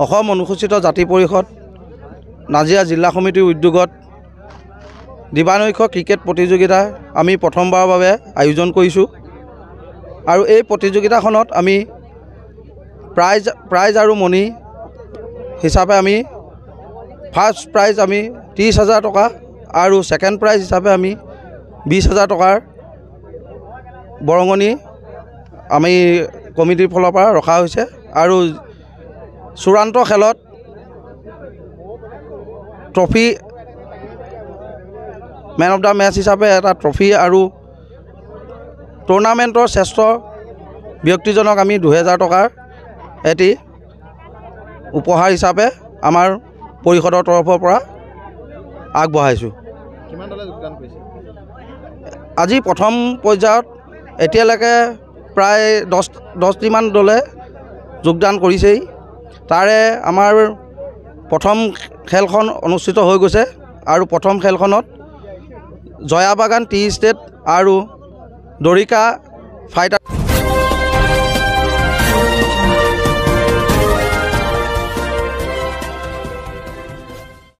অসম অনুসূচিত জাতি পৰিষদ নাজিৰা জিলা সমিতিৰ উদ্যোগত দিবানৈশ ক্ৰিকেট প্ৰতিযোগিতা আমি প্ৰথমবাৰৰ বাবে আয়োজন কৰিছোঁ আৰু এই প্ৰতিযোগিতাখনত আমি প্ৰাইজ আৰু মনি হিচাপে আমি ফাৰ্ষ্ট প্ৰাইজ আমি 30,000 টকা আৰু ছেকেণ্ড প্ৰাইজ হিচাপে আমি 20,000 টকাৰ বৰঙণি আমি কমিটিৰ ফালৰ পৰা ৰখা হৈছে আৰু চূড়ান্ত খেলত trophy man of the match হিচাপে এটা ট্ৰফি আৰু টুৰ্ণামেণ্টৰ শ্ৰেষ্ঠ ব্যক্তিজনক আমি 2,000 টকাৰ এটি উপহাৰ হিচাপে আমাৰ পৰিষদৰ তৰফৰ পৰা আগবঢ়াইছোঁ। কিমান দলে যোগদান কৰিছে? আজি প্ৰথম পৰ্যায়ত এতিয়ালৈকে প্ৰায় 10টিমান দলে যোগদান কৰিছেই। তাৰে আমাৰ প্ৰথম খেলখন অনুষ্ঠিত হৈ গৈছে আৰু প্ৰথম খেলখনত জয়াবাগান টি ষ্টেট আৰু দৰিকা ফাইটাৰ